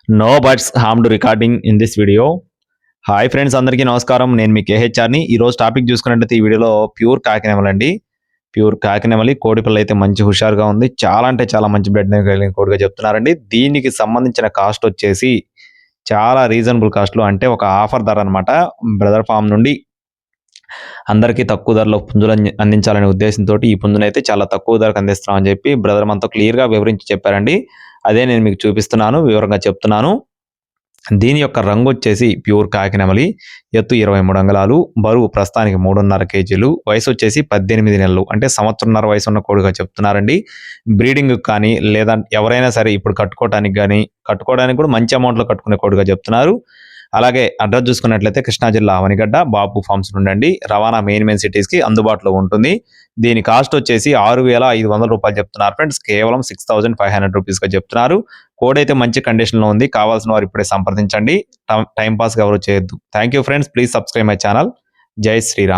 No buts harmed recording in this video. Hi friends, అందరికీ నమస్కారం. నేను మీ కేహెచ్ఆర్ని. ఈరోజు టాపిక్ చూసుకున్నట్టయితే ఈ వీడియోలో ప్యూర్ కాకినెమలండి. ప్యూర్ కాకినెమలి కోడిపిల్ల అయితే మంచి హుషారుగా ఉంది. చాలా అంటే చాలా మంచి బ్లడ్ కలిగిన కోడిగా చెప్తున్నారండి. దీనికి సంబంధించిన కాస్ట్ వచ్చేసి చాలా రీజనబుల్ కాస్ట్లో, అంటే ఒక ఆఫర్ ధర అనమాట. బ్రదర్ ఫామ్ నుండి అందరికీ తక్కువ ధరలో పుంజులు అందించాలనే ఉద్దేశంతో ఈ పుంజునైతే చాలా తక్కువ ధరకు అందిస్తున్నామని చెప్పి బ్రదర్ మనతో క్లియర్గా వివరించి చెప్పారండి. అదే నేను మీకు చూపిస్తున్నాను, వివరంగా చెప్తున్నాను. దీని యొక్క రంగు వచ్చేసి ప్యూర్ కాకినెమలి, ఎత్తు 23 అంగుళాలు, బరువు ప్రస్తుతానికి 3.5 కేజీలు, వయసు వచ్చేసి 18 నెలలు, అంటే సంవత్సరంన్నర వయసు ఉన్న కోడిగా చెప్తున్నారండి. బ్రీడింగ్ కానీ లేదా ఎవరైనా సరే ఇప్పుడు కట్టుకోవడానికి కూడా మంచి అమౌంట్లో కట్టుకునే కోడిగా చెప్తున్నారు. అలాగే అడ్రస్ చూసుకున్నట్లయితే కృష్ణా జిల్లా అవనిగడ్డ బాబు ఫార్మ్స్ నుండి రవాణా మెయిన్ సిటీస్కి అందుబాటులో ఉంటుంది. దీని కాస్ట్ వచ్చేసి 6,500 రూపాయలు చెప్తున్నారు ఫ్రెండ్స్. కేవలం 6,500 రూపీస్గా చెప్తున్నారు. కోడ్ అయితే మంచి కండిషన్లో ఉంది. కావాల్సిన వారు ఇప్పుడే సంప్రదించండి. టైం పాస్గా ఎవరు చేయొద్దు. Thank you friends. Please subscribe my channel. జై శ్రీరామ్.